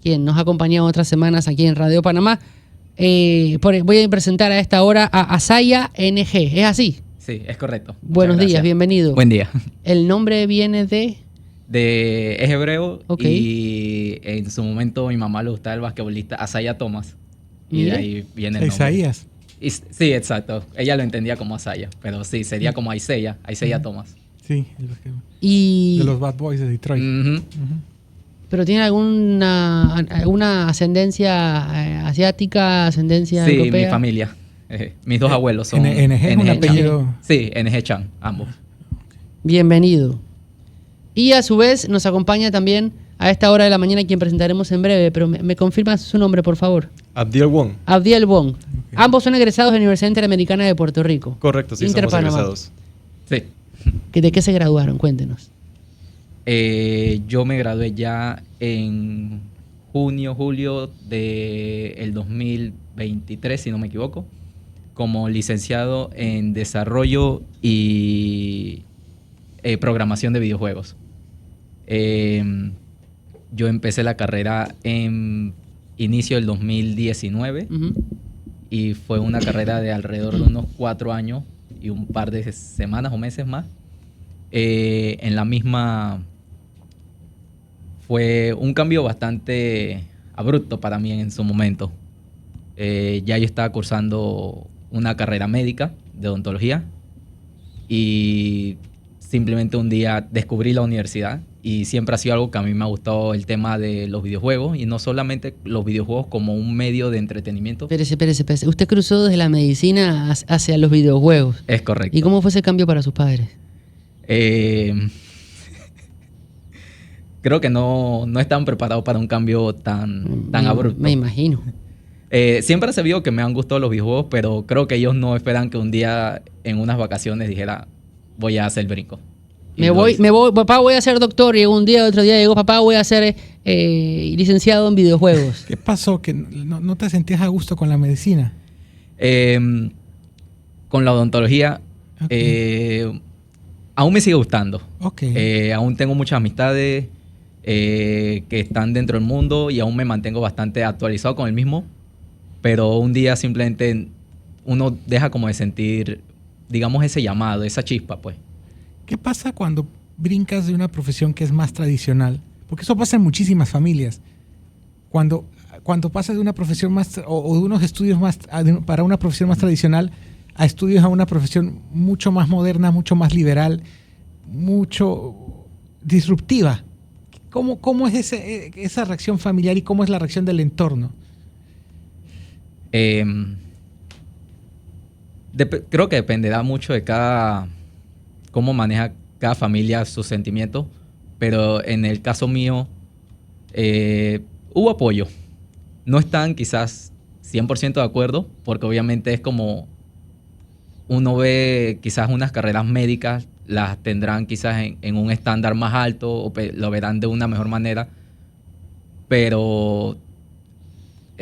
quien nos ha acompañado otras semanas aquí en Radio Panamá. Voy a presentar a esta hora a Asaya NG, ¿es así? Sí, es correcto. Buenos días, bienvenido. Buen día. ¿El nombre viene de...? Es hebreo, Okay. Y en su momento mi mamá le gustaba el basquetbolista Asaya Thomas. Y Mire. de ahí viene el nombre. Isaías. Sí, exacto. Ella lo entendía como Asaya, pero sí, sería como Isaiah Thomas. Sí, el basquetbol. Y... De los Bad Boys de Detroit. Ujú. ¿Pero tiene alguna ascendencia asiática, ascendencia Sí, europea? mi familia. Mis dos abuelos son NG es un Chan. apellido. Sí, NG Chan, ambos. Bienvenido. Y a su vez nos acompaña también a esta hora de la mañana quien presentaremos en breve, pero me confirma su nombre, por favor. Abdiel Wong. Abdiel Wong. Ambos son egresados de la Universidad Interamericana de Puerto Rico. Correcto, sí, somos Interpanamá. egresados. Sí. ¿De qué se graduaron? Cuéntenos. Yo me gradué ya en julio del 2023, si no me equivoco, como licenciado en desarrollo y programación de videojuegos. Yo empecé la carrera en inicio del 2019 y fue una carrera de alrededor de unos 4 años y un par de semanas o meses más. En la misma fue un cambio bastante abrupto para mí en su momento. Ya yo estaba cursando una carrera médica de odontología y simplemente un día descubrí la universidad y siempre ha sido algo que a mí me ha gustado el tema de los videojuegos y no solamente los videojuegos como un medio de entretenimiento. Espérese. Usted cruzó desde la medicina hacia los videojuegos. Es correcto. ¿Y cómo fue ese cambio para sus padres? Creo que no estaban preparados para un cambio tan abrupto. Me imagino. Siempre se vio que me han gustado los videojuegos, pero creo que ellos no esperan que un día en unas vacaciones dijera, voy a hacer el brinco. Y Me voy, papá, voy a ser doctor. Y un día, otro día llegó, papá, voy a ser licenciado en videojuegos. ¿Qué pasó? ¿Que no te sentías a gusto con la medicina? Con la odontología, Okay. aún me sigue gustando. Okay. Aún tengo muchas amistades que están dentro del mundo y aún me mantengo bastante actualizado con el mismo. Pero un día simplemente uno deja como de sentir, digamos, ese llamado, esa chispa, pues. ¿Qué pasa cuando brincas de una profesión que es más tradicional? Porque eso pasa en muchísimas familias. Cuando pasas de una profesión más, o de unos estudios más, para una profesión más tradicional, a estudios a una profesión mucho más moderna, mucho más liberal, mucho disruptiva. ¿Cómo es esa reacción familiar y cómo es la reacción del entorno? Creo que dependerá mucho de cómo maneja cada familia sus sentimientos, pero en el caso mío hubo apoyo. No están quizás 100% de acuerdo, porque obviamente es como uno ve quizás unas carreras médicas, las tendrán quizás en un estándar más alto o lo verán de una mejor manera, pero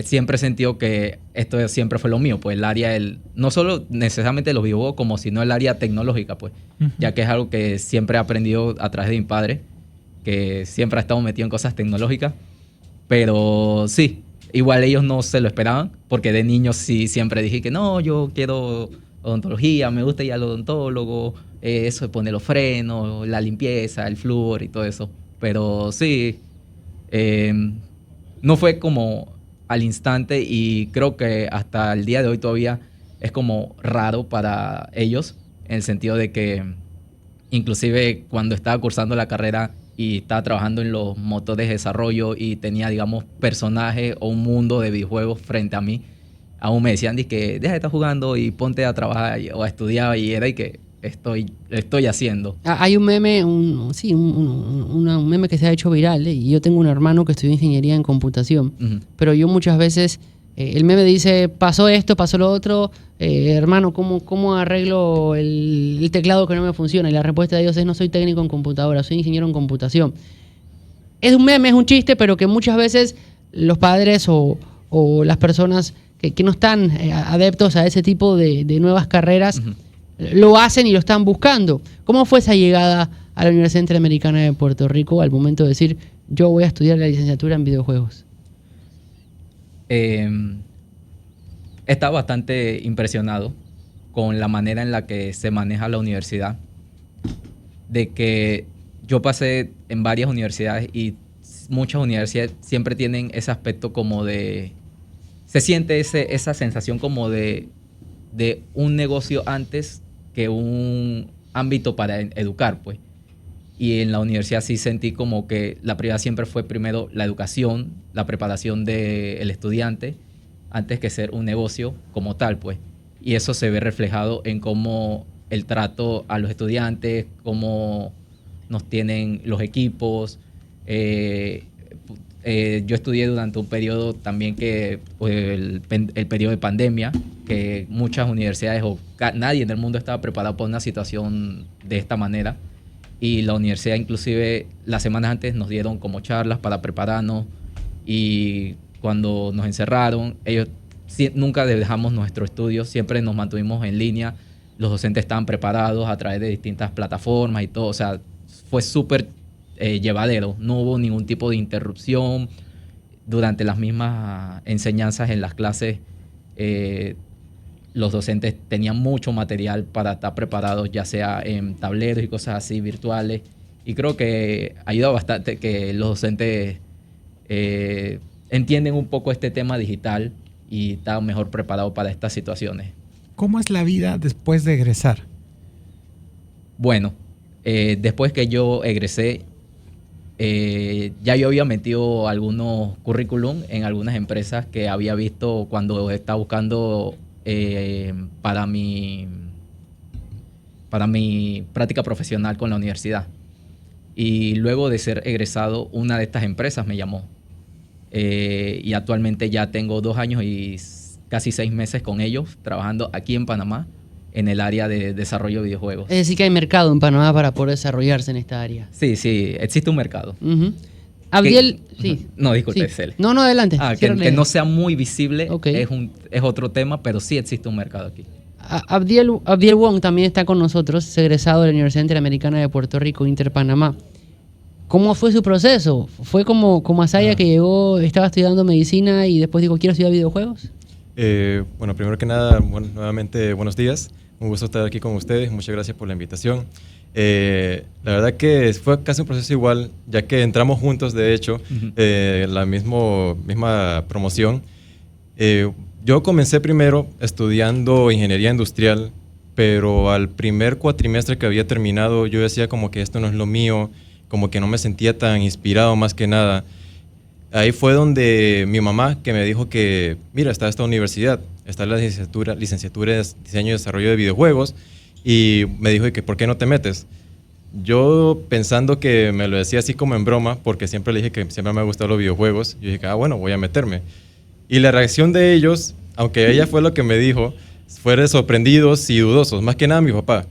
siempre he sentido que esto siempre fue lo mío, pues el área no solo necesariamente los videojuegos, como sino el área tecnológica, pues, ya que es algo que siempre he aprendido a través de mi padre, que siempre ha estado metido en cosas tecnológicas, pero sí, igual ellos no se lo esperaban, porque de niño sí siempre dije que no, yo quiero odontología, me gusta ir al odontólogo, eso de poner los frenos, la limpieza, el flúor y todo eso, pero sí, no fue como al instante y creo que hasta el día de hoy todavía es como raro para ellos, en el sentido de que inclusive cuando estaba cursando la carrera y estaba trabajando en los motores de desarrollo y tenía, digamos, personajes o un mundo de videojuegos frente a mí, aún me decían que deja de estar jugando y ponte a trabajar o a estudiar, y era que estoy haciendo. Hay un meme, un meme que se ha hecho viral, y yo tengo un hermano que estudió ingeniería en computación, pero yo muchas veces, el meme dice, pasó esto, pasó lo otro, hermano, ¿cómo arreglo el teclado que no me funciona? Y la respuesta de ellos es, no soy técnico en computadora, soy ingeniero en computación. Es un meme, es un chiste, pero que muchas veces los padres o las personas que no están adeptos a ese tipo de nuevas carreras, lo hacen y lo están buscando. ¿Cómo fue esa llegada a la Universidad Interamericana de Puerto Rico al momento de decir, yo voy a estudiar la licenciatura en videojuegos? Estaba bastante impresionado con la manera en la que se maneja la universidad, de que yo pasé en varias universidades y muchas universidades siempre tienen ese aspecto como de... Se siente esa sensación como de un negocio antes que un ámbito para educar, pues. Y en la universidad sí sentí como que la prioridad siempre fue primero la educación, la preparación del estudiante, antes que ser un negocio como tal, pues. Y eso se ve reflejado en cómo el trato a los estudiantes, cómo nos tienen los equipos. Yo estudié durante un periodo también que el periodo de pandemia, que muchas universidades o nadie en el mundo estaba preparado para una situación de esta manera. Y la universidad inclusive las semanas antes nos dieron como charlas para prepararnos, y cuando nos encerraron, ellos nunca dejamos nuestro estudio, siempre nos mantuvimos en línea, los docentes estaban preparados a través de distintas plataformas y todo, o sea, fue súper llevadero, no hubo ningún tipo de interrupción durante las mismas enseñanzas en las clases. Los docentes tenían mucho material para estar preparados, ya sea en tableros y cosas así virtuales, y creo que ayuda bastante que los docentes entienden un poco este tema digital y están mejor preparados para estas situaciones. ¿Cómo es la vida después de egresar? Bueno, después que yo egresé, ya yo había metido algunos currículum en algunas empresas que había visto cuando estaba buscando para mi práctica profesional con la universidad. Y luego de ser egresado, una de estas empresas me llamó. Y actualmente ya tengo 2 años y casi 6 meses con ellos, trabajando aquí en Panamá en el área de desarrollo de videojuegos. Es decir, que hay mercado en Panamá para poder desarrollarse en esta área. Sí, existe un mercado. Abdiel, sí. No, disculpe, sí. Cele. No, adelante. Que no sea muy visible, okay. es otro tema, pero sí existe un mercado aquí. Abdiel Wong también está con nosotros, es egresado de la Universidad Interamericana de Puerto Rico, Interpanamá. ¿Cómo fue su proceso? ¿Fue como Asaya, que llegó, estaba estudiando medicina y después dijo, quiero estudiar videojuegos? Bueno, primero que nada, nuevamente buenos días. Un gusto estar aquí con ustedes. Muchas gracias por la invitación. La verdad que fue casi un proceso igual, ya que entramos juntos, de hecho, la misma promoción. Yo comencé primero estudiando ingeniería industrial, pero al primer cuatrimestre que había terminado, yo decía como que esto no es lo mío, como que no me sentía tan inspirado más que nada. Ahí fue donde mi mamá que me dijo que, mira, está esta universidad, está la licenciatura de Diseño y Desarrollo de Videojuegos, y me dijo que ¿por qué no te metes? Yo pensando que me lo decía así como en broma, porque siempre le dije que siempre me han gustado los videojuegos, yo dije, bueno, voy a meterme. Y la reacción de ellos, aunque ella fue lo que me dijo, fue de sorprendidos y dudosos, más que nada mi papá,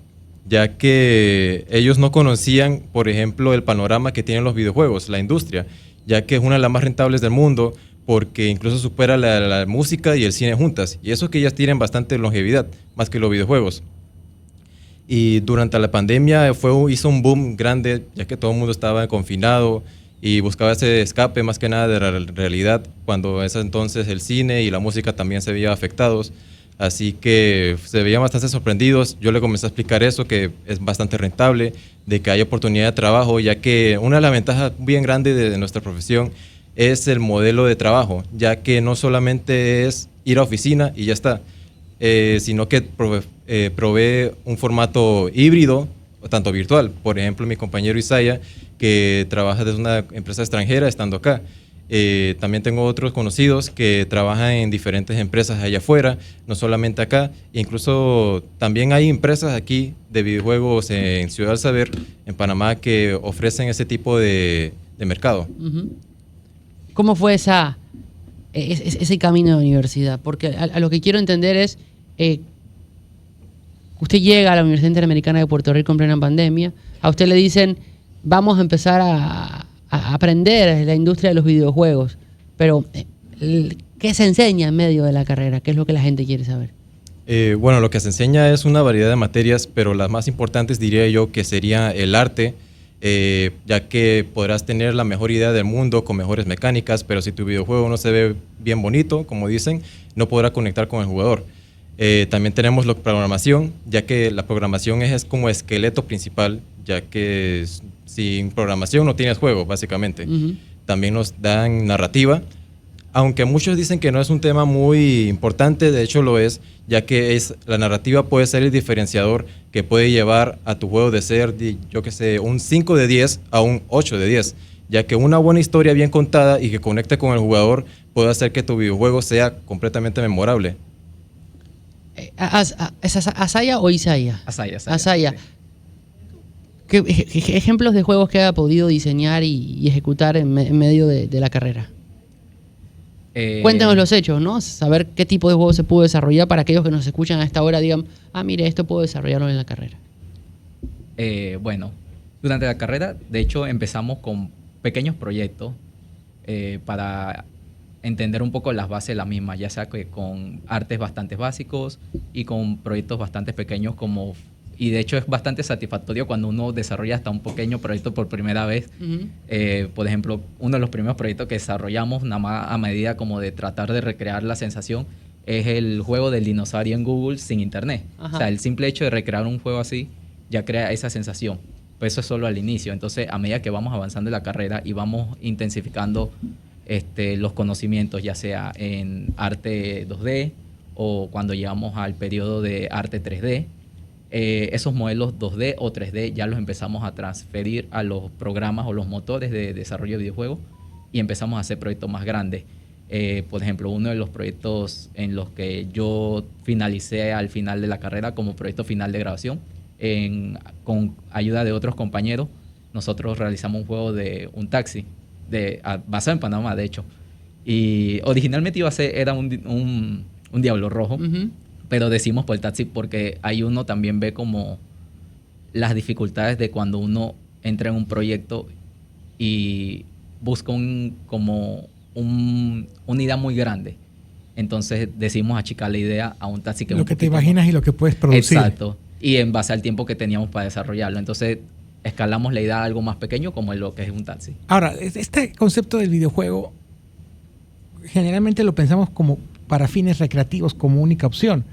ya que ellos no conocían, por ejemplo, el panorama que tienen los videojuegos, la industria, ya que es una de las más rentables del mundo, porque incluso supera la música y el cine juntas, y eso que ellas tienen bastante longevidad, más que los videojuegos. Y durante la pandemia hizo un boom grande, ya que todo el mundo estaba confinado y buscaba ese escape más que nada de la realidad, cuando ese entonces el cine y la música también se veían afectados. Así que se veían bastante sorprendidos. Yo le comencé a explicar eso, que es bastante rentable, de que hay oportunidad de trabajo, ya que una de las ventajas bien grandes de nuestra profesión es el modelo de trabajo, ya que no solamente es ir a oficina y ya está, sino que provee un formato híbrido, tanto virtual. Por ejemplo, mi compañero Isaiah, que trabaja desde una empresa extranjera estando acá. También tengo otros conocidos que trabajan en diferentes empresas allá afuera, no solamente acá. Incluso también hay empresas aquí de videojuegos en Ciudad del Saber, en Panamá, que ofrecen ese tipo de mercado. ¿Cómo fue ese camino de la universidad? Porque a lo que quiero entender es, usted llega a la Universidad Interamericana de Puerto Rico en plena pandemia, a usted le dicen, vamos a empezar a aprender la industria de los videojuegos, pero ¿qué se enseña en medio de la carrera? ¿Qué es lo que la gente quiere saber? Bueno, lo que se enseña es una variedad de materias, pero las más importantes diría yo que sería el arte, ya que podrás tener la mejor idea del mundo con mejores mecánicas, pero si tu videojuego no se ve bien bonito, como dicen, no podrá conectar con el jugador. También tenemos la programación, ya que la programación es como esqueleto principal, ya que sin programación no tienes juego, básicamente. También nos dan narrativa, aunque muchos dicen que no es un tema muy importante, de hecho lo es, ya que la narrativa puede ser el diferenciador que puede llevar a tu juego de ser, yo que sé, un 5 de 10 a un 8 de 10, ya que una buena historia bien contada y que conecte con el jugador puede hacer que tu videojuego sea completamente memorable. ¿Es Asaya o Isaya? Asaya. Sí. ¿Qué ejemplos de juegos que haya podido diseñar y ejecutar en medio de la carrera? Cuéntanos los hechos, ¿no? Saber qué tipo de juego se pudo desarrollar para aquellos que nos escuchan a esta hora digan, mire, esto puedo desarrollarlo en la carrera. Bueno, durante la carrera, de hecho, empezamos con pequeños proyectos para entender un poco las bases de la misma, ya sea que con artes bastante básicos y con proyectos bastante pequeños y de hecho es bastante satisfactorio cuando uno desarrolla hasta un pequeño proyecto por primera vez. Por ejemplo, uno de los primeros proyectos que desarrollamos nada más a medida como de tratar de recrear la sensación es el juego del dinosaurio en Google sin internet. O sea, el simple hecho de recrear un juego así ya crea esa sensación. Pero eso es solo al inicio. Entonces, a medida que vamos avanzando en la carrera y vamos intensificando los conocimientos, ya sea en arte 2D o cuando llegamos al periodo de arte 3D, esos modelos 2D o 3D ya los empezamos a transferir a los programas o los motores de desarrollo de videojuegos y empezamos a hacer proyectos más grandes. Por ejemplo, uno de los proyectos en los que yo finalicé al final de la carrera como proyecto final de grabación, con ayuda de otros compañeros, nosotros realizamos un juego de un taxi basado en Panamá, de hecho. Y originalmente era un Diablo Rojo, pero decimos por el taxi porque ahí uno también ve como las dificultades de cuando uno entra en un proyecto y busca una idea muy grande. Entonces decidimos achicar la idea a un taxi que lo que te imaginas y lo que puedes producir. Exacto. Y en base al tiempo que teníamos para desarrollarlo. Entonces escalamos la idea a algo más pequeño como lo que es un taxi. Ahora, este concepto del videojuego generalmente lo pensamos como para fines recreativos como única opción.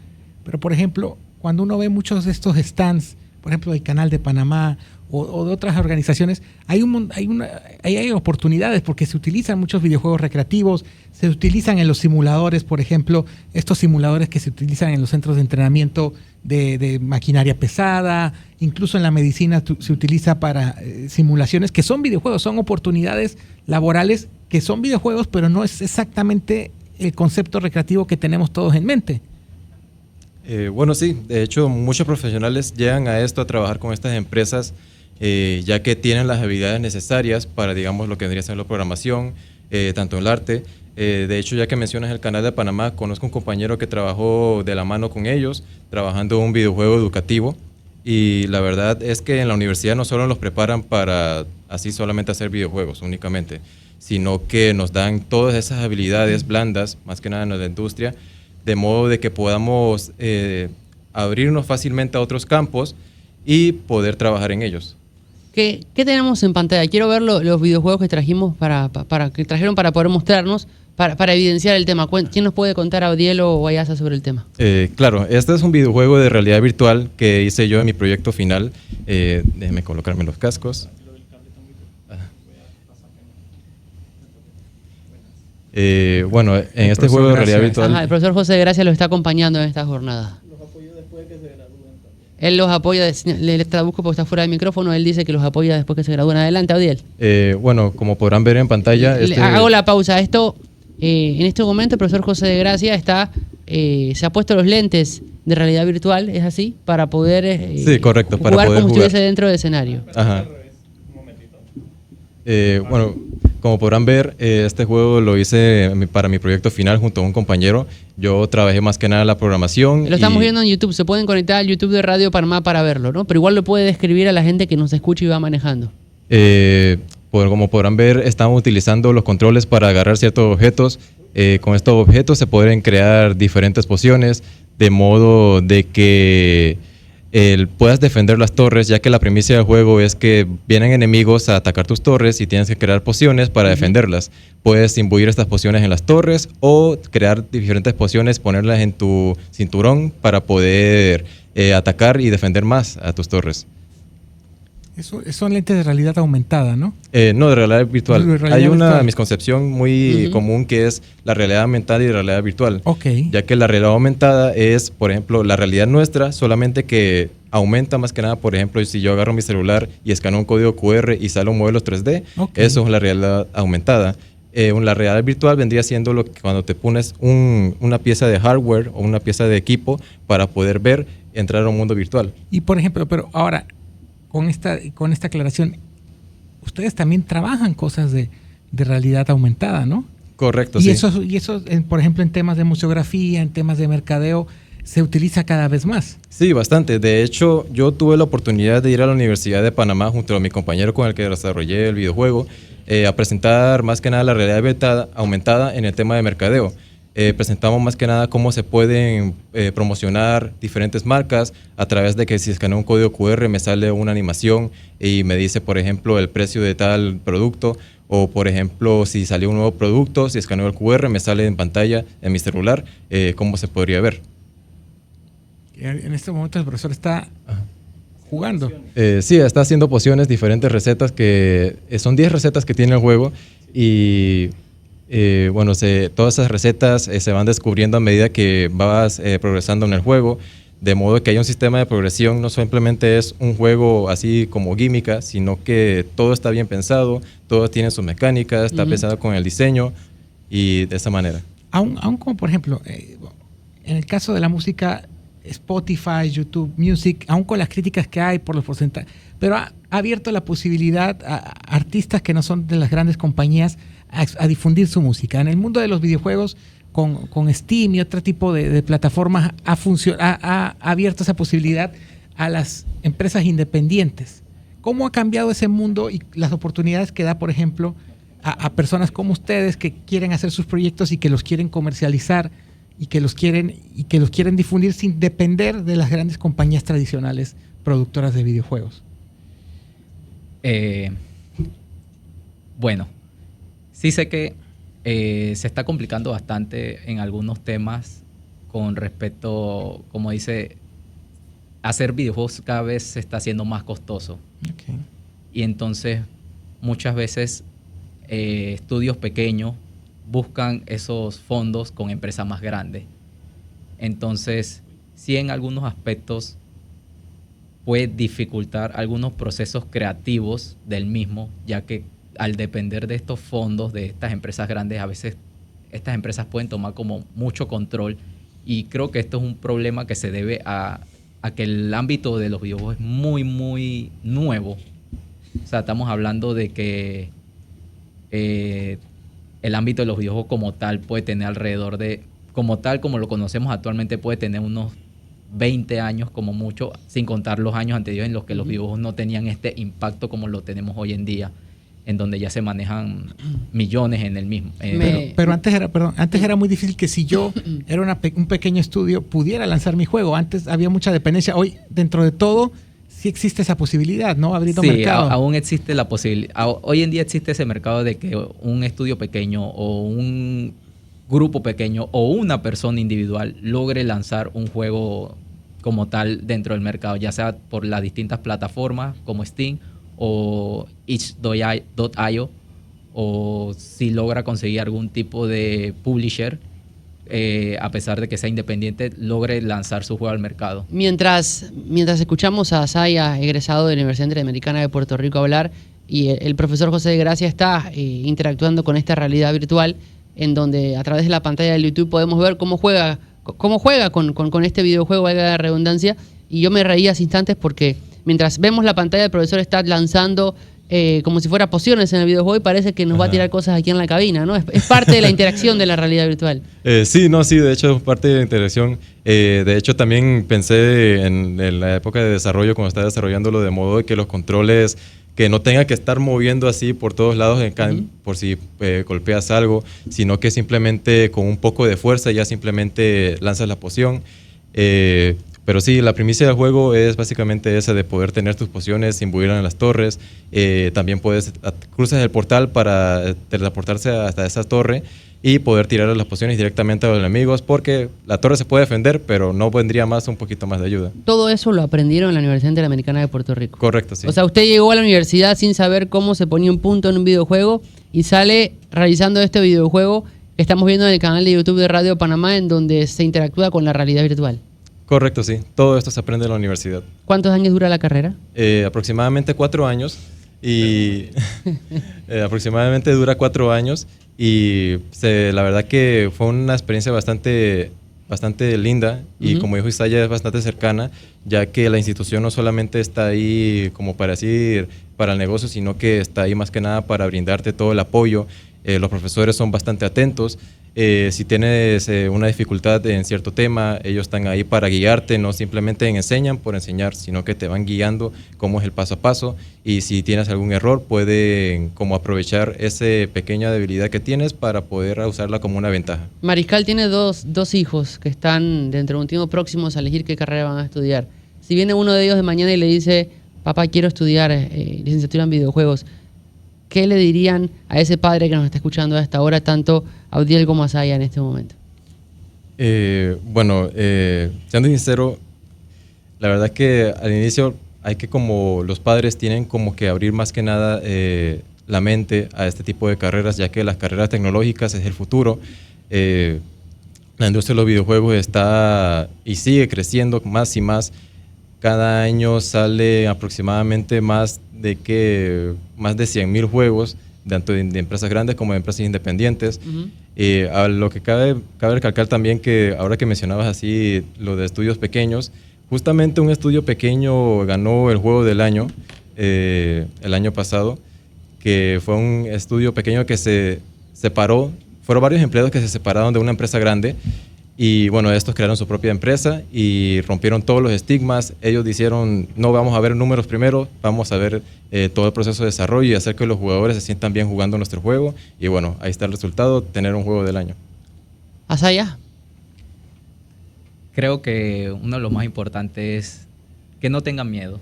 Pero, por ejemplo, cuando uno ve muchos de estos stands, por ejemplo, del Canal de Panamá o de otras organizaciones, hay oportunidades porque se utilizan muchos videojuegos recreativos, se utilizan en los simuladores, por ejemplo, estos simuladores que se utilizan en los centros de entrenamiento de maquinaria pesada, incluso en la medicina se utiliza para simulaciones que son videojuegos, son oportunidades laborales que son videojuegos, pero no es exactamente el concepto recreativo que tenemos todos en mente. Bueno, sí, de hecho muchos profesionales llegan a esto, a trabajar con estas empresas, ya que tienen las habilidades necesarias para, digamos, lo que vendría a ser la programación, tanto en el arte. De hecho, ya que mencionas el Canal de Panamá, conozco un compañero que trabajó de la mano con ellos, trabajando un videojuego educativo, y la verdad es que en la universidad no solo los preparan para así solamente hacer videojuegos únicamente, sino que nos dan todas esas habilidades blandas, más que nada en la industria, de modo de que podamos abrirnos fácilmente a otros campos y poder trabajar en ellos. ¿Qué tenemos en pantalla? Quiero ver los videojuegos que trajimos que trajeron para poder mostrarnos, para evidenciar el tema. ¿Quién nos puede contar, Abdiel o Ayasa, sobre el tema? Claro, este es un videojuego de realidad virtual que hice yo en mi proyecto final. Déjenme colocarme los cascos. Bueno, en este juego de realidad virtual... el profesor José Gracia lo está acompañando en esta jornada. Los apoyo después de que se gradúen también. Él los apoya, le traduzco porque está fuera del micrófono, él dice que los apoya después que se gradúen. Adelante, Abdiel. Bueno, como podrán ver en pantalla... Hago la pausa. En este momento el profesor José de Gracia se ha puesto los lentes de realidad virtual, ¿es así? Para poder sí, correcto, jugar para poder como si jugar. estuviese dentro del escenario. Ajá. Bueno, como podrán ver, este juego lo hice para mi proyecto final junto a un compañero. Yo trabajé más que nada en la programación. Lo estamos viendo en YouTube. Se pueden conectar al YouTube de Radio Panamá para verlo, ¿no? Pero igual lo puede describir a la gente que nos escucha y va manejando. Como podrán ver, estamos utilizando los controles para agarrar ciertos objetos. Con estos objetos se pueden crear diferentes pociones, de modo de que puedas defender las torres, ya que la premisa del juego es que vienen enemigos a atacar tus torres y tienes que crear pociones para defenderlas. Puedes imbuir estas pociones en las torres o crear diferentes pociones, ponerlas en tu cinturón para poder atacar y defender más a tus torres. Eso son lentes de realidad aumentada, ¿no? No, de realidad virtual. De realidad Hay una virtual. misconcepción muy común que es la realidad aumentada y la realidad virtual. Ok. Ya que la realidad aumentada es, por ejemplo, la realidad nuestra, solamente que aumenta más que nada, por ejemplo, si yo agarro mi celular y escaneo un código QR y sale un modelo 3D, eso es la realidad aumentada. La realidad virtual vendría siendo lo que cuando te pones una pieza de hardware o una pieza de equipo para poder ver, entrar a un mundo virtual. Y por ejemplo, pero ahora, con esta aclaración, ustedes también trabajan cosas de realidad aumentada, ¿no? Correcto, y sí. Eso, por ejemplo, en temas de museografía, en temas de mercadeo, se utiliza cada vez más. Sí, bastante. De hecho, yo tuve la oportunidad de ir a la Universidad de Panamá junto a mi compañero con el que desarrollé el videojuego a presentar más que nada la realidad aumentada en el tema de mercadeo. Presentamos más que nada cómo se pueden promocionar diferentes marcas a través de que si escaneo un código QR me sale una animación y me dice, por ejemplo, el precio de tal producto, o por ejemplo, si salió un nuevo producto, si escaneo el QR me sale en pantalla en mi celular, cómo se podría ver. En este momento el profesor está jugando. Sí, está haciendo pociones, diferentes recetas que son 10 recetas que tiene el juego y todas esas recetas se van descubriendo a medida que vas progresando en el juego, de modo que hay un sistema de progresión, no simplemente es un juego así como gímica, sino que todo está bien pensado, todo tiene sus mecánicas, está pensado con el diseño y de esa manera. Aún como por ejemplo, en el caso de la música, Spotify, YouTube Music, aún con las críticas que hay por los porcentajes, pero ha abierto la posibilidad a artistas que no son de las grandes compañías a difundir su música. En el mundo de los videojuegos, con Steam y otro tipo de plataformas, ha abierto esa posibilidad a las empresas independientes. ¿Cómo ha cambiado ese mundo y las oportunidades que da, por ejemplo, a personas como ustedes que quieren hacer sus proyectos y que los quieren comercializar y que los quieren difundir sin depender de las grandes compañías tradicionales productoras de videojuegos? Bueno, sí sé que se está complicando bastante en algunos temas con respecto, como dice, hacer videojuegos cada vez se está haciendo más costoso. Okay. Y entonces muchas veces estudios pequeños buscan esos fondos con empresas más grandes. Entonces, sí, en algunos aspectos puede dificultar algunos procesos creativos del mismo, ya que al depender de estos fondos de estas empresas grandes, a veces estas empresas pueden tomar como mucho control, y creo que esto es un problema que se debe a que el ámbito de los videojuegos es muy, muy nuevo. O sea, estamos hablando de que el ámbito de los videojuegos como tal puede tener alrededor de, como tal, como lo conocemos actualmente, puede tener unos 20 años como mucho, sin contar los años anteriores en los que los videojuegos no tenían este impacto como lo tenemos hoy en día, en donde ya se manejan millones en el mismo. Pero antes era muy difícil que si yo era un pequeño estudio pudiera lanzar mi juego. Antes había mucha dependencia. Hoy, dentro de todo, sí existe esa posibilidad, ¿no? Abriendo mercado. Aún existe la posibilidad. Hoy en día existe ese mercado de que un estudio pequeño o un grupo pequeño o una persona individual logre lanzar un juego como tal dentro del mercado, ya sea por las distintas plataformas como Steam o itch.io, o si logra conseguir algún tipo de publisher, a pesar de que sea independiente, logre lanzar su juego al mercado. Mientras escuchamos a Saya, egresado de la Universidad Interamericana de Puerto Rico, hablar, y el profesor José de Gracia está interactuando con esta realidad virtual, en donde a través de la pantalla de YouTube podemos ver cómo juega con este videojuego, valga la redundancia, y yo me reía hace instantes porque mientras vemos la pantalla, el profesor está lanzando como si fuera pociones en el videojuego y parece que nos va a tirar cosas aquí en la cabina, ¿no? Es parte de la interacción de la realidad virtual. Sí, de hecho es parte de la interacción. De hecho también pensé en la época de desarrollo, cuando estaba desarrollándolo, de modo de que los controles, que no tenga que estar moviendo así por todos lados por si golpeas algo, sino que simplemente con un poco de fuerza ya simplemente lanzas la poción. Pero sí, la primicia del juego es básicamente esa de poder tener tus pociones, imbuirlas en las torres. También cruzas el portal para teleportarse hasta esa torre y poder tirar las pociones directamente a los enemigos, porque la torre se puede defender, pero no vendría más un poquito más de ayuda. Todo eso lo aprendieron en la Universidad Interamericana de Puerto Rico. Correcto, sí. O sea, usted llegó a la universidad sin saber cómo se ponía un punto en un videojuego y sale realizando este videojuego que estamos viendo en el canal de YouTube de Radio Panamá, en donde se interactúa con la realidad virtual. Correcto, sí. Todo esto se aprende en la universidad. ¿Cuántos años dura la carrera? Aproximadamente 4 años. Y aproximadamente dura 4 años. Y la verdad que fue una experiencia bastante linda. Y como dijo Isaya, es bastante cercana, ya que la institución no solamente está ahí como para decir para el negocio, sino que está ahí más que nada para brindarte todo el apoyo. Los profesores son bastante atentos. Si tienes una dificultad en cierto tema, ellos están ahí para guiarte, no simplemente enseñan por enseñar, sino que te van guiando cómo es el paso a paso, y si tienes algún error pueden como aprovechar esa pequeña debilidad que tienes para poder usarla como una ventaja. Mariscal tiene dos hijos que están dentro de un tiempo próximos a elegir qué carrera van a estudiar. Si viene uno de ellos de mañana y le dice, papá, quiero estudiar licenciatura en videojuegos, ¿qué le dirían a ese padre que nos está escuchando a esta hora, tanto Abdiel como Asaya en este momento? Siendo sincero, la verdad que al inicio hay que, como los padres tienen como que abrir más que nada la mente a este tipo de carreras, ya que las carreras tecnológicas es el futuro. La industria de los videojuegos está y sigue creciendo más y más. Cada año sale aproximadamente más de 100,000 juegos, tanto de empresas grandes como de empresas independientes. A lo que cabe recalcar también, que ahora que mencionabas así lo de estudios pequeños, justamente un estudio pequeño ganó el juego del año el año pasado, que fue un estudio pequeño que se separó. Fueron varios empleados que se separaron de una empresa grande. Y bueno, estos crearon su propia empresa y rompieron todos los estigmas. Ellos dijeron, no vamos a ver números primero, vamos a ver todo el proceso de desarrollo y hacer que los jugadores se sientan bien jugando nuestro juego. Y bueno, ahí está el resultado, tener un juego del año. Asaya. Creo que uno de los más importantes es que no tengan miedo.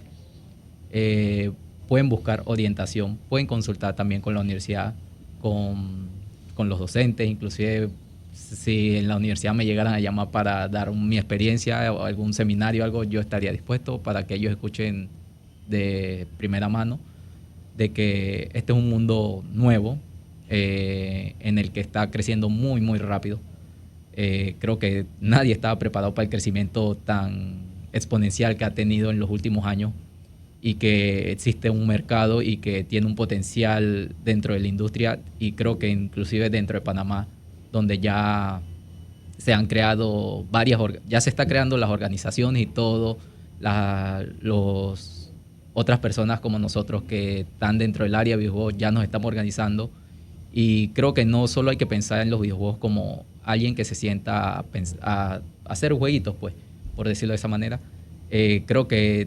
Pueden buscar orientación, pueden consultar también con la universidad, con los docentes, inclusive si en la universidad me llegaran a llamar para dar mi experiencia o algún seminario o algo, yo estaría dispuesto para que ellos escuchen de primera mano de que este es un mundo nuevo en el que está creciendo muy, muy rápido. Creo que nadie estaba preparado para el crecimiento tan exponencial que ha tenido en los últimos años, y que existe un mercado y que tiene un potencial dentro de la industria, y creo que inclusive dentro de Panamá, donde ya se han creado ya se está creando las organizaciones y todo, otras personas como nosotros que están dentro del área de videojuegos ya nos estamos organizando, y creo que no solo hay que pensar en los videojuegos como alguien que se sienta a hacer jueguitos, pues, por decirlo de esa manera. Creo que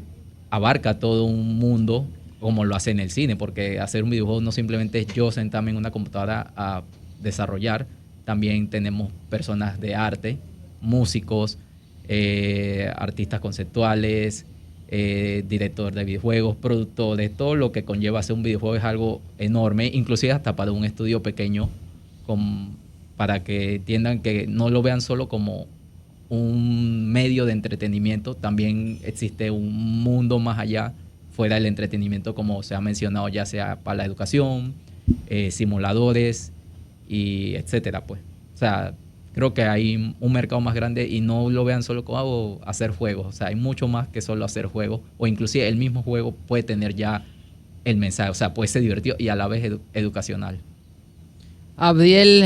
abarca todo un mundo como lo hace en el cine, porque hacer un videojuego no simplemente es yo sentarme en una computadora a desarrollar. También tenemos personas de arte, músicos, artistas conceptuales, director de videojuegos, productores. Todo lo que conlleva hacer un videojuego es algo enorme, inclusive hasta para un estudio pequeño, para que entiendan que no lo vean solo como un medio de entretenimiento. También existe un mundo más allá, fuera del entretenimiento, como se ha mencionado, ya sea para la educación, simuladores, y etcétera, pues. O sea, creo que hay un mercado más grande, y no lo vean solo como hacer juegos. O sea, hay mucho más que solo hacer juegos, o inclusive el mismo juego puede tener ya el mensaje, o sea, puede ser divertido y a la vez educacional. Abdiel,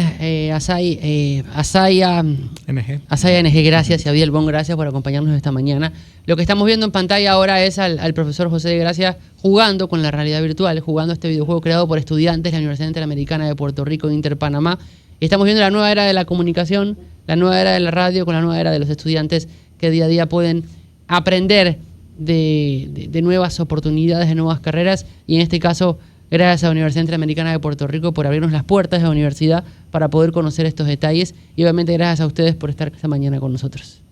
Asaya NG, gracias, y Abdiel Bon, gracias por acompañarnos esta mañana. Lo que estamos viendo en pantalla ahora es al profesor José de Gracia jugando con la realidad virtual, jugando este videojuego creado por estudiantes de la Universidad Interamericana de Puerto Rico, Interpanamá. Y estamos viendo la nueva era de la comunicación, la nueva era de la radio, con la nueva era de los estudiantes que día a día pueden aprender de nuevas oportunidades, de nuevas carreras, y en este caso, gracias a la Universidad Interamericana de Puerto Rico por abrirnos las puertas de la universidad para poder conocer estos detalles, y obviamente gracias a ustedes por estar esta mañana con nosotros.